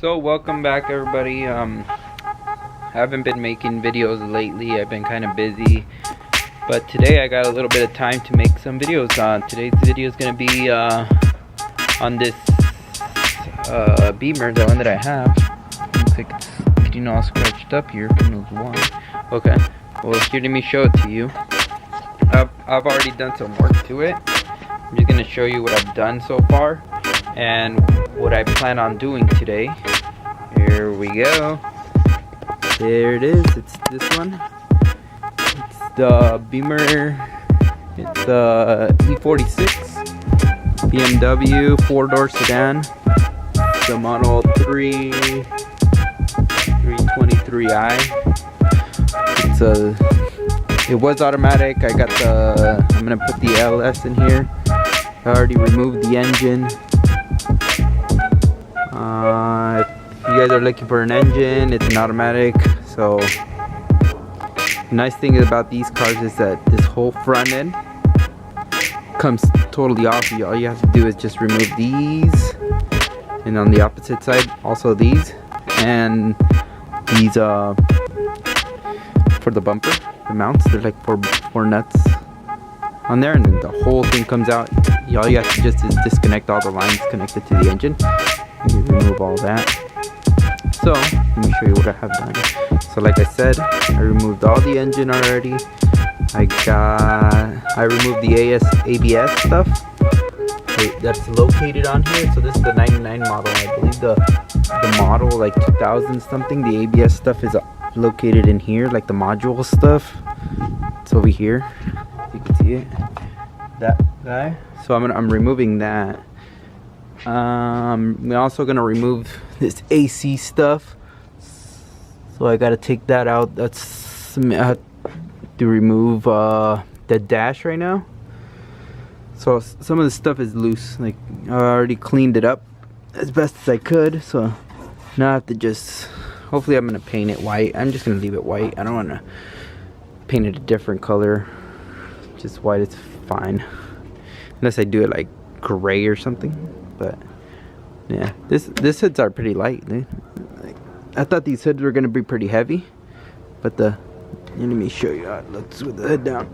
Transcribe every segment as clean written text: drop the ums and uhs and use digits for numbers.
So welcome back everybody. Haven't been making videos lately. I've been kind of busy, but today I got a little bit of time to make some videos. Today's video is going to be on this Beamer, the one that I have. Looks like it's getting all scratched up here. Who knows why? Okay, well here, let me show it to you. I've already done some work to it. I'm just going to show you what I've done so far and what I plan on doing today. Here we go. There it is. It's this one. It's the Beamer. It's the E46 BMW 4-door sedan. The model 323i. It was automatic. I'm gonna put the LS in here. I already removed the engine. If you guys are looking for an engine, it's an automatic. So the nice thing about these cars is that this whole front end comes totally off. All you have to do is just remove these, and on the opposite side also these, and these for the bumper, the mounts, they're like four nuts on there, and then the whole thing comes out. All you have to just is disconnect all the lines connected to the engine. You remove all that. So let me show you what I have done. So like I said, I removed all the engine already. I removed the ABS stuff that's located on here. So this is the 99 model. I believe the model like 2000 something. The ABS stuff is located in here, like the module stuff. It's over here. You can see it. That guy. So I'm removing that. We're also gonna remove this AC stuff, so I gotta take that out. I have to remove the dash right now. So some of the stuff is loose. Like I already cleaned it up as best as I could, so now I have to just, hopefully I'm gonna paint it white. I'm just gonna leave it white. I don't want to paint it a different color. Just white is fine, unless I do it like gray or something. But yeah, this hoods are pretty light. I thought these hoods were gonna be pretty heavy, but let me show you how it looks with the hood down.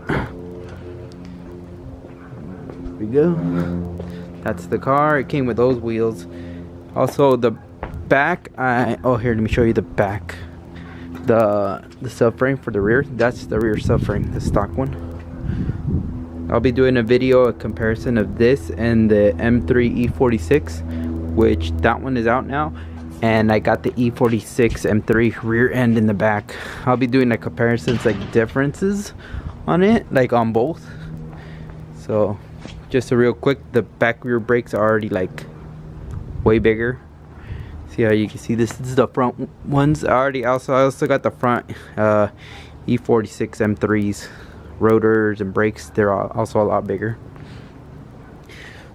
There we go. That's the car. It came with those wheels. Also the back. Oh, here, let me show you the back. The subframe for the rear. That's the rear subframe, the stock one. I'll be doing a comparison of this and the M3 E46, which that one is out now, and I got the E46 M3 rear end in the back. I'll be doing like comparisons, like differences on it, like on both. So just a real quick, the back rear brakes are already like way bigger. See how you can see this is the front ones. I also got the front E46 M3s. Rotors and brakes, they're also a lot bigger.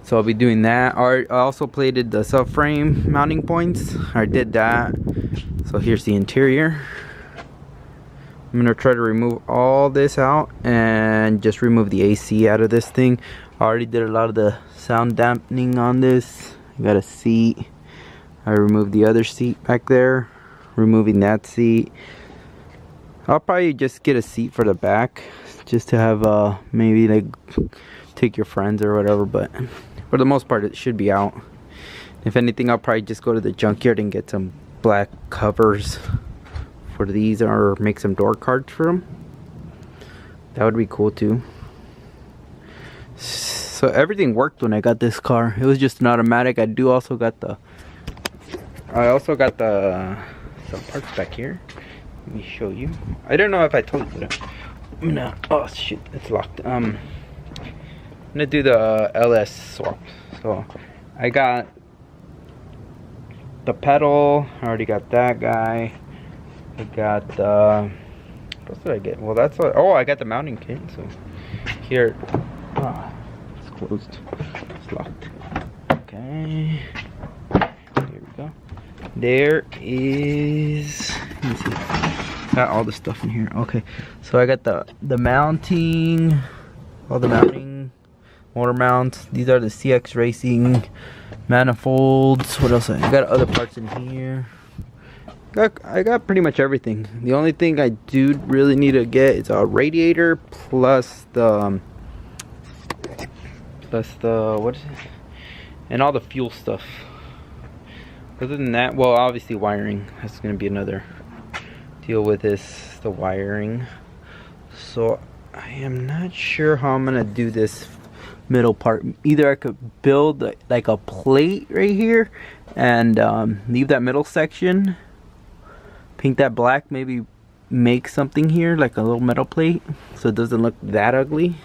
So I'll be doing that. I also plated the subframe mounting points. I did that. So here's the interior. I'm gonna try to remove all this out and just remove the AC out of this thing. I already did a lot of the sound dampening on this. I got a seat. I removed the other seat back there, removing that seat. I'll probably just get a seat for the back, just to have maybe like take your friends or whatever, but for the most part it should be out. If anything, I'll probably just go to the junkyard and get some black covers for these, or make some door cards for them. That would be cool too. So everything worked when I got this car. It was just an automatic. I also got some parts back here. Let me show you. I don't know if I told you, but oh shit, it's locked. I'm gonna do the LS swap. So I got the pedal. I already got that guy. I got what else did I get? Well, that's what. Oh, I got the mounting kit. So here, it's closed. It's locked. Okay. Here we go. There is. Let me see. Got all the stuff in here. Okay, so I got the mounting, all the mounting motor mounts. These are the CX Racing manifolds. What else? I got other parts in here. I got pretty much everything. The only thing I do really need to get is a radiator plus the what is it? And all the fuel stuff. Other than that, well, obviously wiring. That's gonna be another deal with this, the wiring. So I am not sure how I'm gonna do this middle part. Either I could build like a plate right here and leave that middle section, paint that black, maybe make something here like a little metal plate so it doesn't look that ugly.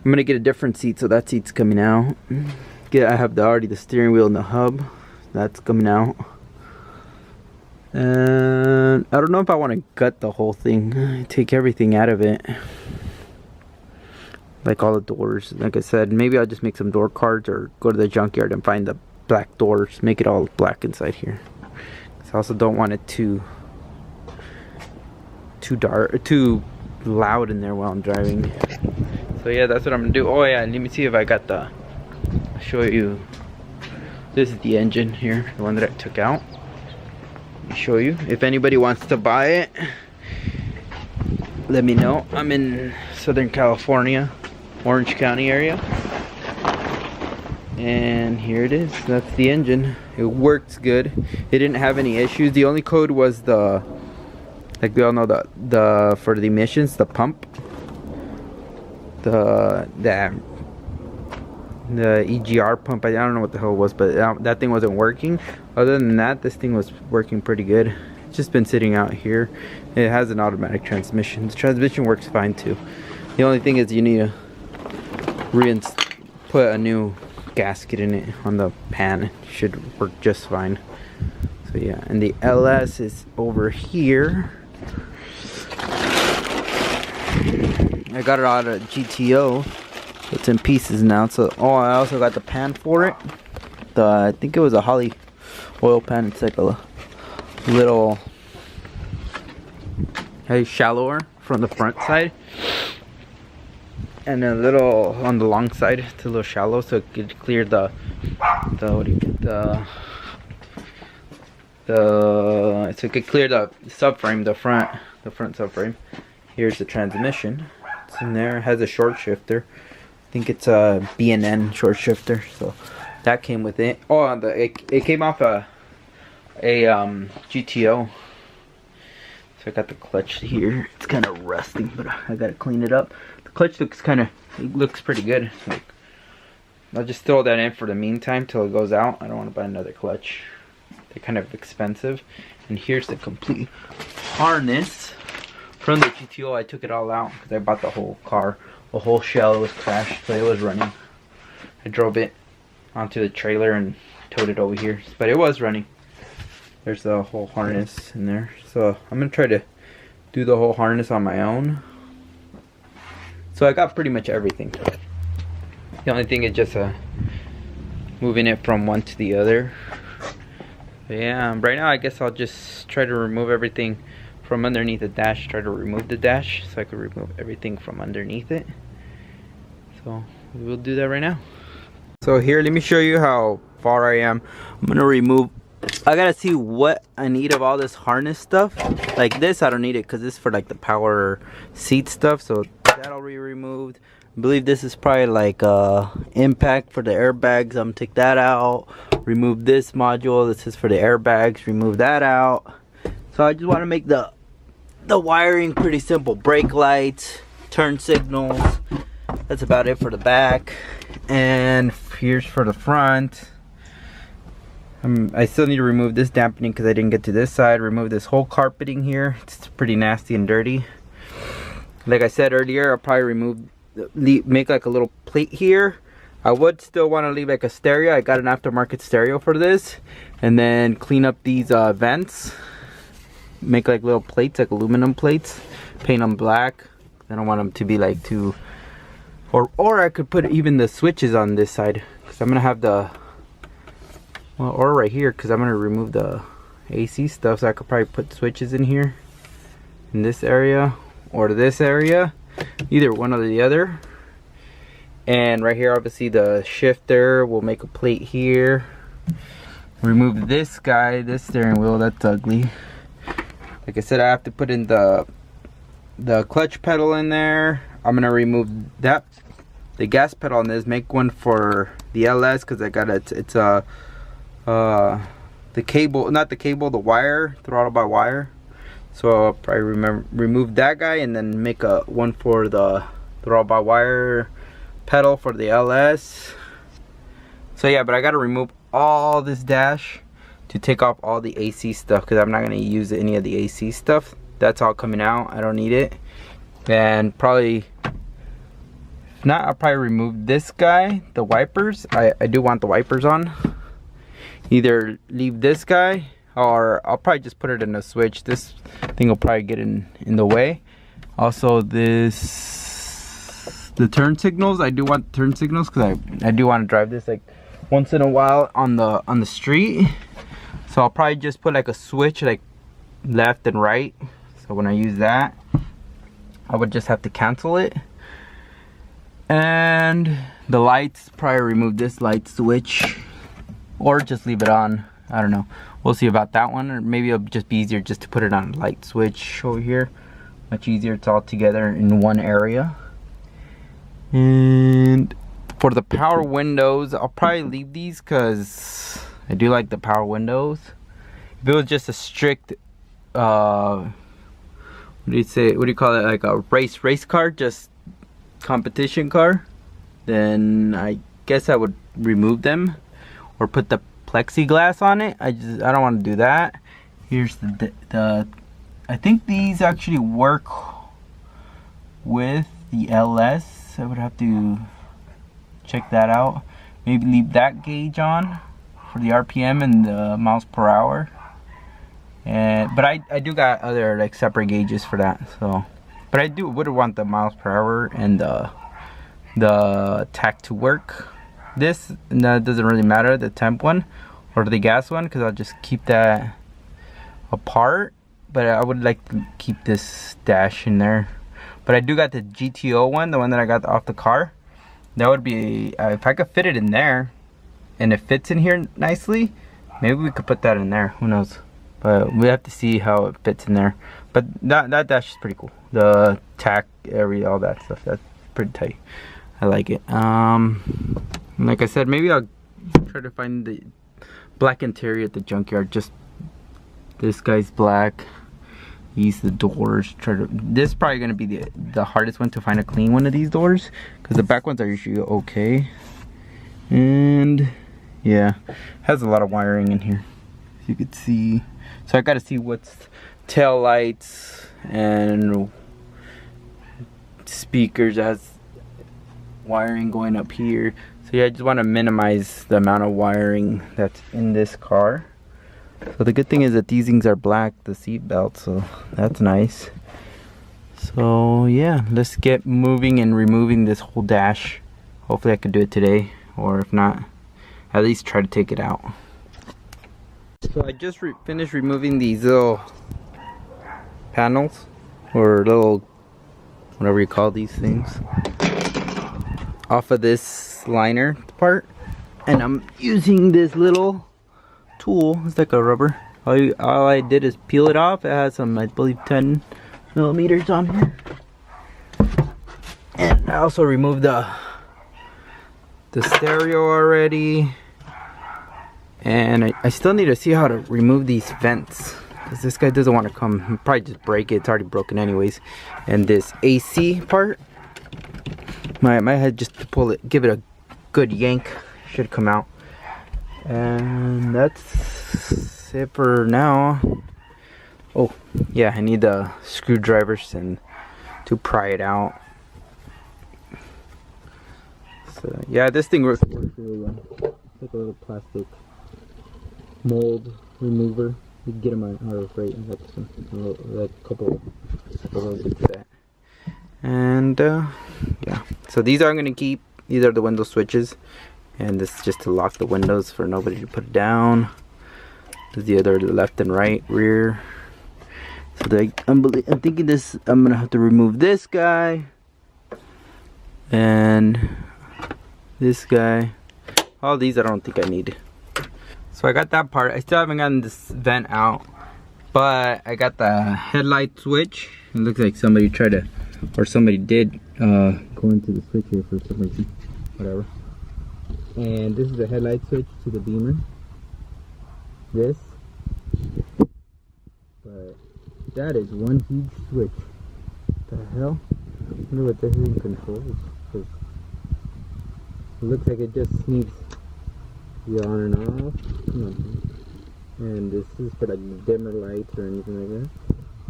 I'm gonna get a different seat, so that seat's coming out. I have already the steering wheel and the hub, that's coming out. And I don't know if I want to gut the whole thing, take everything out of it, like all the doors. Like I said, maybe I'll just make some door cards or go to the junkyard and find the black doors, make it all black inside here. I also don't want it too dark, too loud in there while I'm driving. So yeah, that's what I'm gonna do. Oh yeah, let me see if I got the, I'll show you. This is the engine here, the one that I took out. Let me show you. If anybody wants to buy it, let me know. I'm in Southern California, Orange County area. And here it is. That's the engine. It works good. It didn't have any issues. The only code was the, like we all know, the for the emissions, the pump, the EGR pump. I don't know what the hell it was, but that thing wasn't working. Other than that, this thing was working pretty good. It's just been sitting out here. It has an automatic transmission. The transmission works fine too. The only thing is you need to put a new gasket in it on the pan. It should work just fine. So yeah, and the LS is over here. I got it out of GTO. It's in pieces now. So I also got the pan for it. I think it was a Holly oil pan. It's like a little shallower from the front side, and a little on the long side. It's a little shallow, so it could clear the so it could clear the subframe, the front subframe. Here's the transmission. It's in there. It has a short shifter. I think it's a B&N short shifter. So that came with it. Oh, it came off a GTO. So I got the clutch here. It's kind of rusting, but I gotta clean it up. The clutch looks pretty good. Like, I'll just throw that in for the meantime till it goes out. I don't want to buy another clutch. They're kind of expensive. And here's the complete harness from the GTO. I took it all out because I bought the whole car. The whole shell was crashed, so it was running. I drove it onto the trailer and towed it over here, but it was running. There's the whole harness in there. So I'm gonna try to do the whole harness on my own. So I got pretty much everything. The only thing is just moving it from one to the other. But yeah, right now I guess I'll just try to remove everything from underneath the dash. Try to remove the dash so I can remove everything from underneath it. So we'll do that right now. So here, let me show you how far I am. I'm gonna remove, I gotta see what I need of all this harness stuff. Like this, I don't need it because this is for like the power seat stuff. So that'll be removed. I believe this is probably like impact for the airbags. I'm gonna take that out. Remove this module. This is for the airbags. Remove that out. So I just want to make the wiring pretty simple. Brake lights, turn signals. That's about it for the back. And here's for the front. I still need to remove this dampening because I didn't get to this side. Remove this whole carpeting here. It's pretty nasty and dirty. Like I said earlier, I'll probably make like a little plate here. I would still want to leave like a stereo. I got an aftermarket stereo for this. And then clean up these vents. Make like little plates, like aluminum plates. Paint them black. I don't want them to be like too... Or I could put even the switches on this side. Because I'm going to have the... Well, or right here, because I'm going to remove the AC stuff. So I could probably put switches in here. In this area. Or this area. Either one or the other. And right here, obviously the shifter, we'll make a plate here. Remove this guy, this steering wheel, that's ugly. Like I said, I have to put in the clutch pedal in there. I'm gonna remove that, the gas pedal on this, make one for the LS, because I got it's a the cable, not the cable, the wire, throttle by wire. So I'll probably remove that guy and then make a one for the throttle by wire pedal for the LS. So yeah, but I gotta remove all this dash to take off all the AC stuff, because I'm not gonna use any of the AC stuff. That's all coming out. I don't need it. And probably, if not, I'll probably remove this guy, the wipers. I do want the wipers on. Either leave this guy, or I'll probably just put it in a switch. This thing will probably get in the way. Also, the turn signals, I do want turn signals, because I do want to drive this like once in a while on the street. So I'll probably just put like a switch like left and right. So when I use that, I would just have to cancel it. And the lights, probably remove this light switch, or just leave it on. I don't know, we'll see about that one. Or maybe it'll just be easier just to put it on a light switch over here. Much easier, it's all together in one area. And for the power windows, I'll probably leave these because I do like the power windows. If it was just a strict what do you say, what do you call it, like a race car, just competition car, then I guess I would remove them or put the plexiglass on it. I don't want to do that. Here's the I think these actually work with the LS. I would have to check that out. Maybe leave that gauge on for the RPM and the miles per hour. But I do got other like separate gauges for that. So, but I would want the miles per hour and the tach to work. This, that doesn't really matter, the temp one or the gas one, because I'll just keep that apart. But I would like to keep this dash in there. But I do got the GTO one, the one that I got off the car. That would be, if I could fit it in there and it fits in here nicely, maybe we could put that in there, who knows. But we have to see how it fits in there. But that dash is pretty cool. The tack area, all that stuff, that's pretty tight. I like it. Like I said, maybe I'll try to find the black interior at the junkyard. Just this guy's black. These the doors. This is probably gonna be the hardest one to find a clean one of these doors, because the back ones are usually okay. And yeah, has a lot of wiring in here, as you could see. So I gotta see what's tail lights and speakers. It has wiring going up here. So yeah, I just want to minimize the amount of wiring that's in this car. So the good thing is that these things are black, the seat belt, so that's nice. So yeah, let's get moving and removing this whole dash. Hopefully I can do it today, or if not, at least try to take it out. So I just finished removing these little panels, or little, whatever you call these things, off of this liner part. And I'm using this little tool. It's like a rubber. All I did is peel it off. It has some, I believe, 10 millimeters on here. And I also removed the stereo already. And I still need to see how to remove these vents, because this guy doesn't want to come. He'll probably just break it. It's already broken anyways. And this AC part, my head just to pull it, give it a good yank, should come out. And that's it for now. Oh yeah, I need the screwdrivers and to pry it out. So yeah, this thing works really well. It's like a little plastic mold remover. You can get them on Harbor Freight. I got like a couple of those into that. And yeah, so these are going to keep. These are the window switches, and this is just to lock the windows for nobody to put it down. This is the other left and right rear. So I'm thinking this, I'm gonna have to remove this guy, and this guy. All these I don't think I need. So I got that part. I still haven't gotten this vent out, but I got the headlight switch. It looks like somebody tried to, or somebody did go into the switch here for some reason. Whatever. And this is the headlight switch to the Beamer. This. But that is one huge switch. What the hell? I wonder what this thing controls. Because it looks like it just needs the on and off. Come on. And this is for like dimmer lights or anything like that.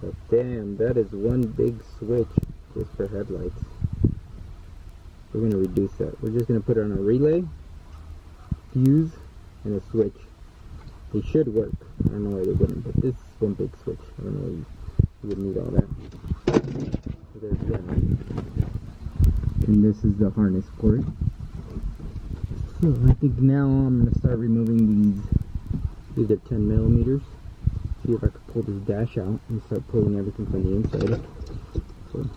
But damn, that is one big switch just for headlights. We're going to reduce that. We're just going to put it on a relay, fuse, and a switch. They should work. I don't know why they wouldn't, but this is one big switch. I don't know why you would need all that. So there's that. And this is the harness port. So I think now I'm going to start removing these are 10 millimeters. See if I can pull this dash out and start pulling everything from the inside. So,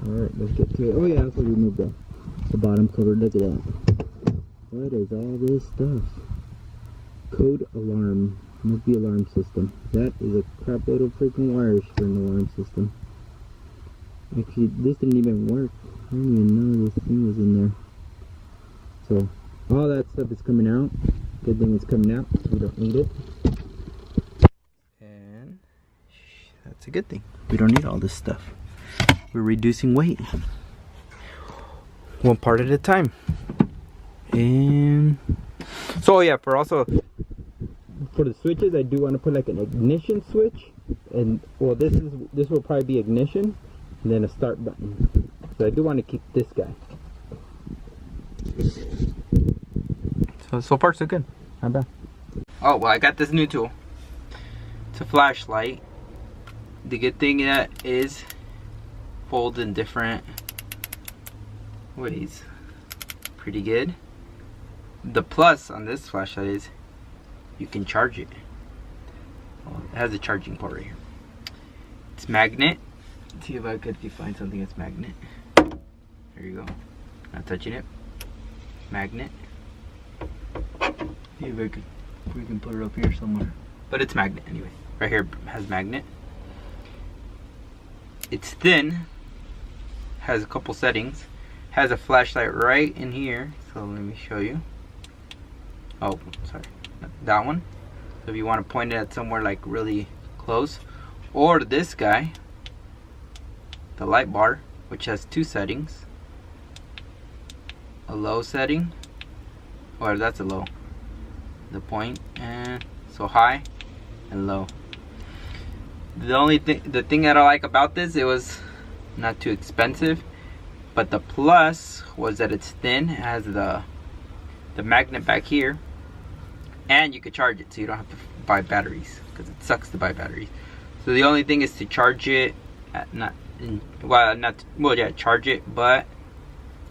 alright, let's get to it. Oh yeah, I also removed the bottom cover. Look at that. What is all this stuff? Code alarm. Must be alarm system. That is a crap load of freaking wires for an alarm system. Actually, this didn't even work. I didn't even know this thing was in there. So, all that stuff is coming out. Good thing it's coming out. We don't need it. And that's a good thing. We don't need all this stuff. We're reducing weight. One part at a time. And so yeah, for the switches, I do want to put like an ignition switch, and well, this will probably be ignition, and then a start button. So I do want to keep this guy. So far so good. Not bad. Oh well, I got this new tool. It's a flashlight. The good thing that is folds in different ways. Pretty good. The plus on this flashlight is you can charge it. Well, it has a charging port right here. It's magnet. Let's see if I could find something that's magnet. There you go. Not touching it. Magnet. See if we can put it up here somewhere. But it's magnet anyway. Right here has magnet. It's thin. Has a couple settings. Has a flashlight right in here. So let me show you. Oh, sorry. That one. So if you want to point it at somewhere like really close. Or this guy. The light bar, which has two settings. A low setting. Or that's a low. The point, and so high and low. The thing that I like about this, it was not too expensive, but the plus was that it's thin. It has the magnet back here, and you could charge it, so you don't have to buy batteries, because it sucks to buy batteries. So the only thing is to charge it at charge it, but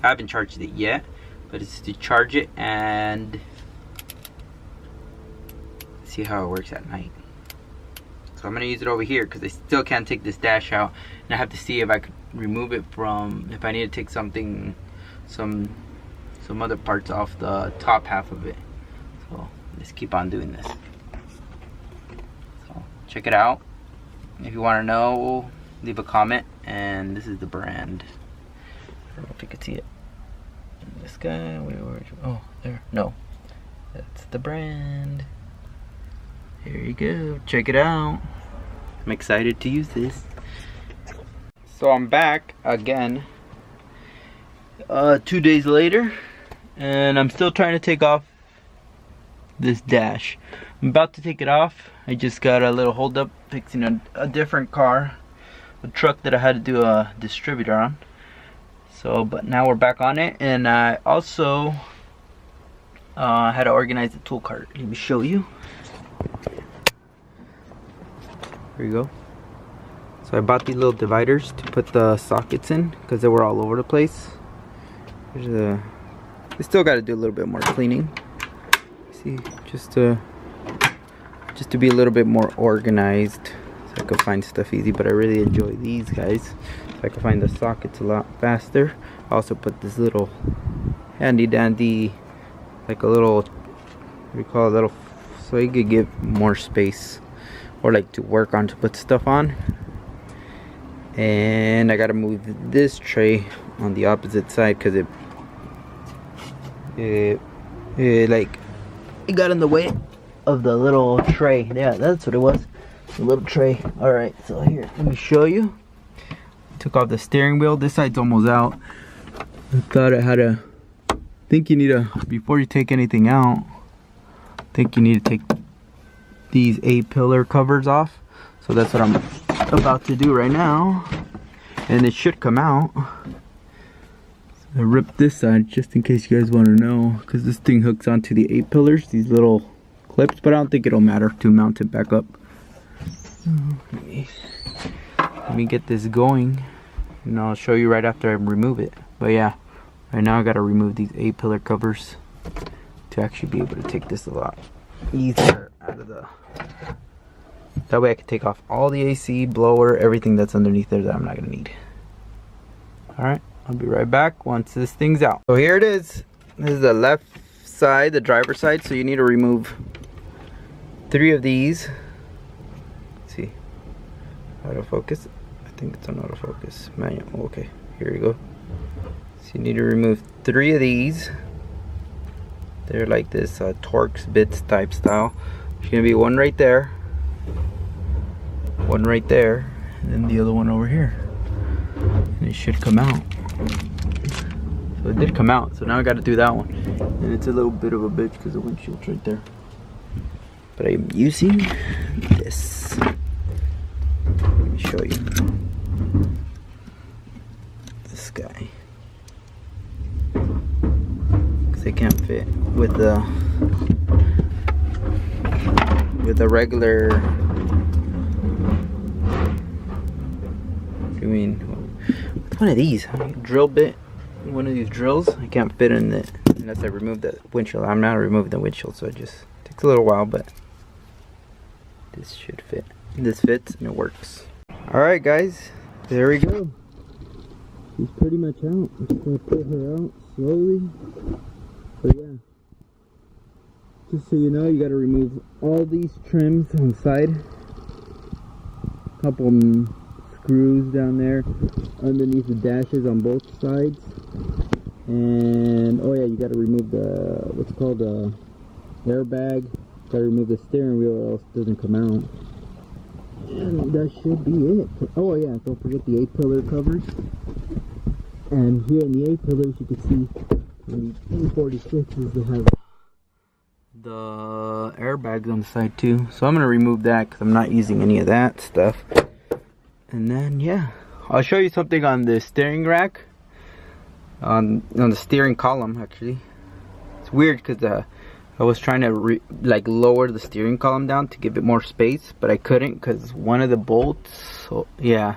I haven't charged it yet. But it's to charge it and see how it works at night. So I'm gonna use it over here because I still can't take this dash out, and I have to see if I could remove it from, if I need to take something, some other parts off the top half of it. So let's keep on doing this. So check it out. If you want to know, leave a comment. And this is the brand. I don't know if you can see it. This guy, oh, there, no. That's the brand. Here you go, check it out. I'm excited to use this. So I'm back again 2 days later, and I'm still trying to take off this dash. I'm about to take it off. I just got a little hold up fixing a different car, a truck that I had to do a distributor on. So, but now we're back on it, and I also had to organize the tool cart. Let me show you. Here you go. So I bought these little dividers to put the sockets in because they were all over the place. Here's I still got to do a little bit more cleaning. See, just to be a little bit more organized, so I could find stuff easy. But I really enjoy these guys. So I can find the sockets a lot faster. I also put this little handy dandy, like a little, what do you call it, little, so you could get more space, or like to work on, to put stuff on. And I gotta move this tray on the opposite side because it got in the way of the little tray. Yeah, that's what it was, the little tray. All right, so here, let me show you. Took off the steering wheel. This side's almost out. I thought I had a, I think you need to, before you take anything out, I think you need to take these A-pillar covers off. So that's what I'm about to do right now, and it should come out. So I ripped this side just in case you guys want to know, because this thing hooks onto the A-pillars, these little clips, but I don't think it'll matter to mount it back up. Let me get this going, and I'll show you right after I remove it. But yeah, right now I gotta remove these A-pillar covers to actually be able to take this a lot easier out of the, that way I can take off all the AC, blower, everything that's underneath there that I'm not gonna need. Alright, I'll be right back once this thing's out. So here it is. This is the left side, the driver's side, so you need to remove 3 of these. Let's see, autofocus. I think it's on autofocus. Manual. Okay, here you go. So you need to remove 3 of these. They're like this Torx bits type style. There's gonna be one right there, one right there, and then the other one over here, and it should come out. So it did come out, so now I got to do that one, and it's a little bit of a bitch because the windshield's right there, but I'm using this. Let me show you this guy, because they can't fit with the regular, I mean, one of these drill bit, one of these drills, I can't fit in it unless I remove the windshield. I'm not removing the windshield, so it just takes a little while, but this should fit. This fits and it works. Alright guys, there we go. She's pretty much out. I'm just gonna pull her out slowly. But yeah, just so you know, you gotta remove all these trims on the side. Couple screws down there underneath the dashes on both sides. And oh yeah, you gotta remove the, what's called the airbag. Gotta remove the steering wheel or else it doesn't come out. And that should be it. Oh yeah, don't forget the A-pillar covers. And here in the A-pillars you can see in the E46s they have the airbags on the side too. So I'm gonna remove that because I'm not using any of that stuff. And then yeah, I'll show you something on the steering rack, on the steering column actually. It's weird because I was trying to lower the steering column down to give it more space, but I couldn't because one of the bolts. So yeah,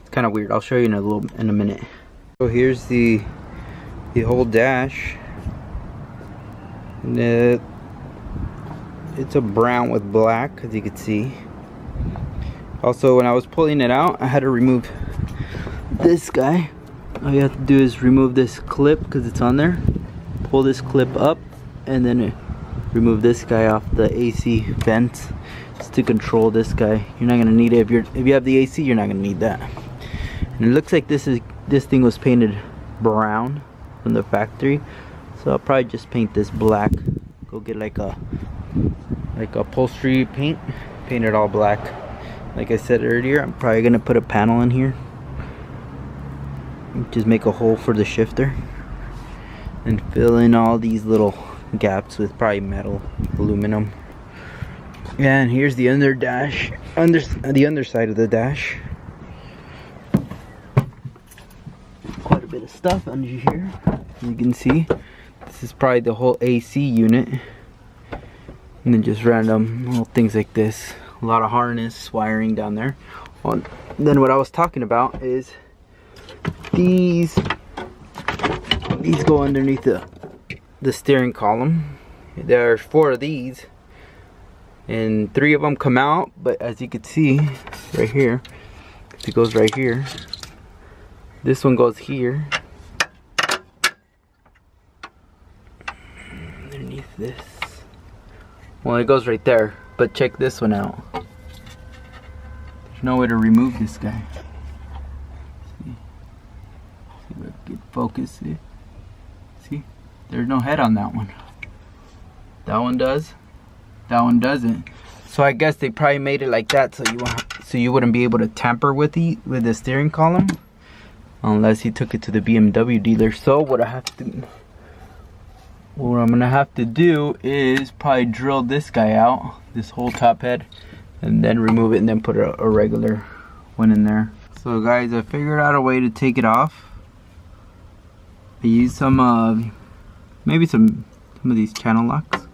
it's kind of weird. I'll show you in a minute. So here's the whole dash, and it's a brown with black, as you can see. Also, when I was pulling it out, I had to remove this guy. All you have to do is remove this clip because it's on there. Pull this clip up, and then remove this guy off the AC vents just to control this guy. You're not gonna need it if you have the AC. You're not gonna need that. And it looks like this thing was painted brown from the factory, so I'll probably just paint this black. Go get like a upholstery paint, paint it all black. Like I said earlier, I'm probably gonna put a panel in here, just make a hole for the shifter, and fill in all these little gaps with probably metal, aluminum. And here's the under dash, the underside of the dash. Quite a bit of stuff under here, as you can see. This is probably the whole AC unit, and then just random little things like this. A lot of harness wiring down there. Well, then what I was talking about is these go underneath the steering column. There's 4 of these, and 3 of them come out, but as you can see right here, it goes right here. This one goes here, this. Well, it goes right there, but check this one out. There's no way to remove this guy. See if I can focus it. See, there's no head on that one. That one does, that one doesn't. So I guess they probably made it like that so you wouldn't be able to tamper with the steering column unless he took it to the BMW dealer. So what I'm gonna have to do is probably drill this guy out, this whole top head, and then remove it and then put a regular one in there. So guys, I figured out a way to take it off. I used some maybe some of these channel locks.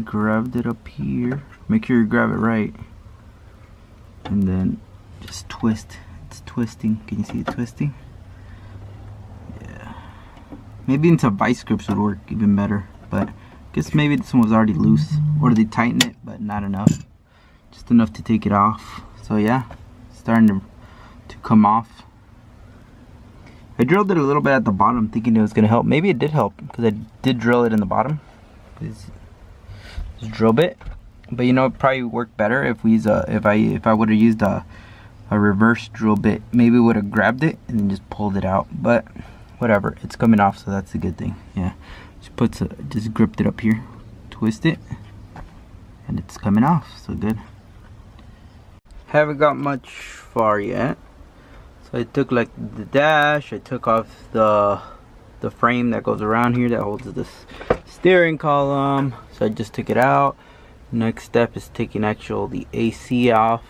Grabbed it up here. Make sure you grab it right. And then just twist. It's twisting. Can you see it twisting? Yeah. Maybe into vice grips would work even better. But I guess maybe this one was already loose. Or they tightened it, but not enough. Just enough to take it off. So yeah, it's starting to come off. I drilled it a little bit at the bottom thinking it was going to help. Maybe it did help because I did drill it in the bottom. This drill bit. But you know, it probably worked better if we use if I would have used a reverse drill bit. Maybe would have grabbed it and then just pulled it out. But whatever, it's coming off, so that's a good thing. Yeah, just gripped it up here, twist it, and it's coming off. So good. Haven't got much far yet. So I took like the dash. I took off the frame that goes around here that holds this steering column. So I just took it out. Next step is taking the AC off,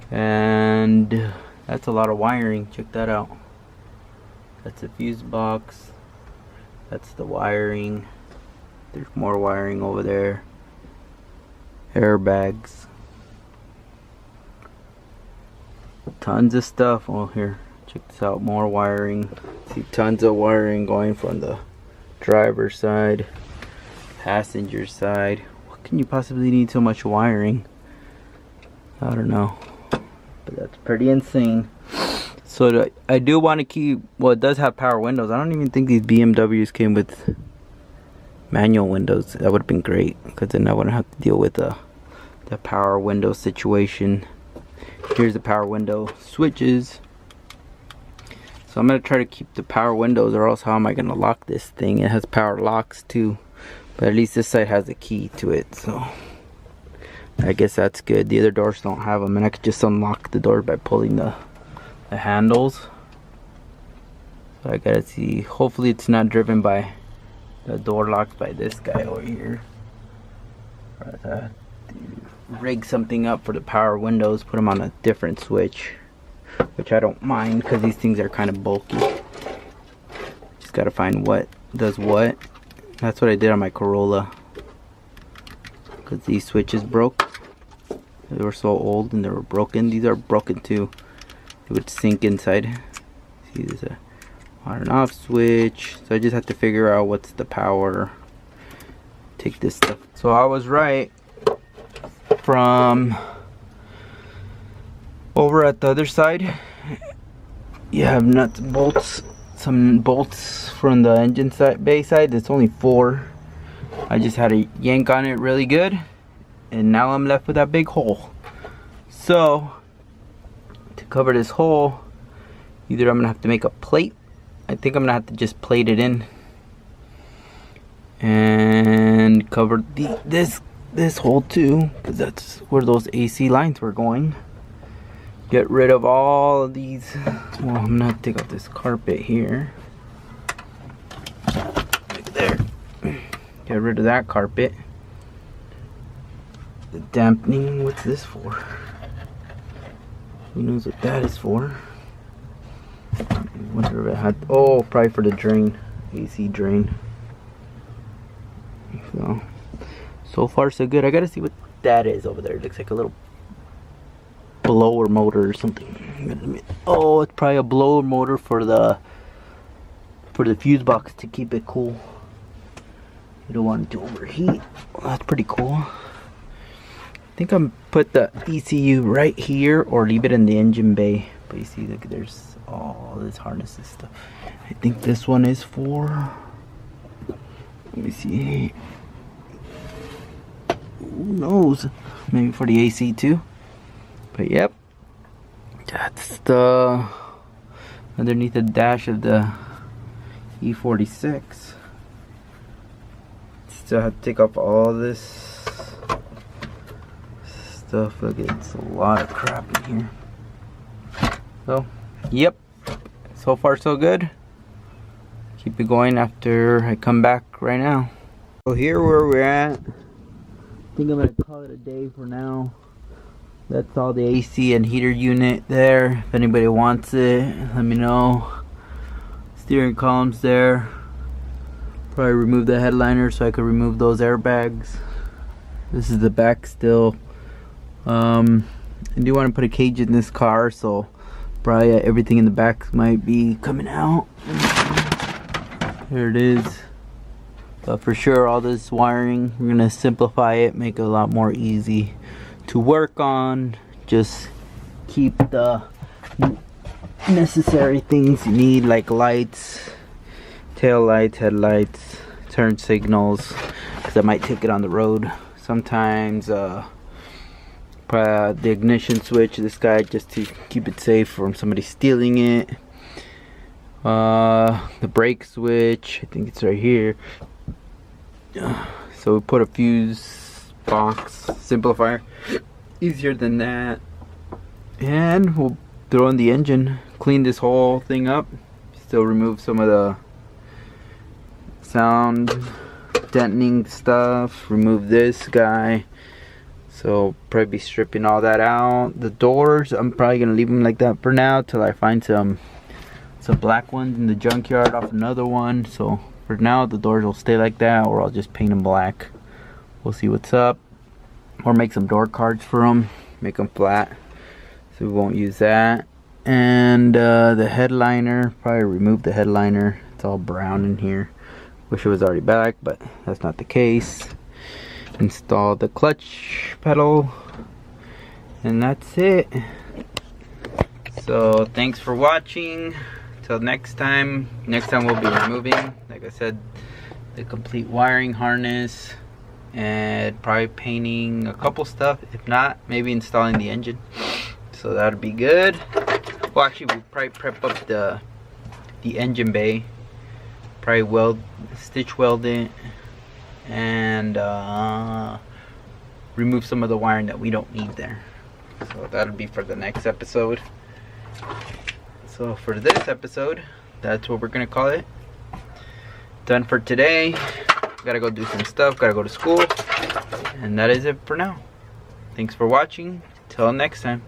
and that's a lot of wiring. Check that out. That's a fuse box, that's the wiring, there's more wiring over there, airbags, tons of stuff. Oh, here, check this out, more wiring. See, tons of wiring going from the driver's side, passenger side. Can you possibly need so much wiring? I don't know, but that's pretty insane. So I do want to keep, well, it does have power windows. I don't even think these BMWs came with manual windows. That would have been great, because then I wouldn't have to deal with the power window situation. Here's the power window switches. So I'm going to try to keep the power windows, or else how am I going to lock this thing? It has power locks too. But at least this side has a key to it, so I guess that's good. The other doors don't have them, and I could just unlock the door by pulling the handles. So I gotta see. Hopefully it's not driven by the door locks by this guy over here. I have to rig something up for the power windows, put them on a different switch, which I don't mind because these things are kind of bulky. Just gotta find what does what. That's what I did on my Corolla, because these switches broke. They were so old and they were broken. These are broken too. It would sink inside. See, there's a on and off switch. So I just have to figure out what's the power. Take this stuff. So I was right. From over at the other side, you have nuts and bolts. Some bolts from the engine side, bay side. It's only 4. I just had to yank on it really good, and now I'm left with that big hole. So to cover this hole, either I'm gonna have to make a plate. I think I'm gonna have to just plate it in and cover this hole too, because that's where those AC lines were going. Get rid of all of these. Well, I'm gonna have to take off this carpet here. Right there. Get rid of that carpet. The dampening, what's this for? Who knows what that is for? I wonder if it had, oh, probably for the drain, AC drain. So far so good. I gotta see what that is over there. It looks like a little blower motor or something. Oh, it's probably a blower motor for the fuse box to keep it cool. You don't want it to overheat. Well, that's pretty cool. I think I'm put the ECU right here or leave it in the engine bay. But you see, look, there's all this harnesses stuff. I think this one is for Let me see. Who knows? Maybe for the AC too. But yep, that's the underneath the dash of the E46. Still have to take off all this stuff. Look, it's a lot of crap in here. So, yep. So far, so good. Keep it going after I come back right now. So here where we're at. I think I'm gonna call it a day for now. That's all the AC and heater unit there. If anybody wants it, let me know. Steering columns there. Probably remove the headliner so I could remove those airbags. This is the back still. I do want to put a cage in this car, so probably everything in the back might be coming out. Here it is. But for sure, all this wiring, we're gonna simplify it, make it a lot more easy to work on. Just keep the necessary things you need, like lights, tail lights, headlights, turn signals, because I might take it on the road sometimes. The ignition switch, this guy, just to keep it safe from somebody stealing it. The brake switch, I think it's right here. So we put a fuse box simplifier, easier than that. And we'll throw in the engine, clean this whole thing up, still remove some of the sound deadening stuff, remove this guy. So probably be stripping all that out. The doors, I'm probably gonna leave them like that for now till I find some black ones in the junkyard off another one. So for now the doors will stay like that, or I'll just paint them black. We'll see what's up, or make some door cards for them, make them flat, so we won't use that. And the headliner, probably remove the headliner. It's all brown in here. Wish it was already back, but that's not the case. Install the clutch pedal, and that's it. So thanks for watching. Till next time we'll be removing, like I said, the complete wiring harness, and probably painting a couple stuff. If not, maybe installing the engine, so that'll be good. Well, actually we'll probably prep up the engine bay, probably stitch weld it, and remove some of the wiring that we don't need there. So that'll be for the next episode. So for this episode, that's what we're gonna call it. Done for today. Gotta go do some stuff, gotta go to school, and that is it for now. Thanks for watching. Till next time.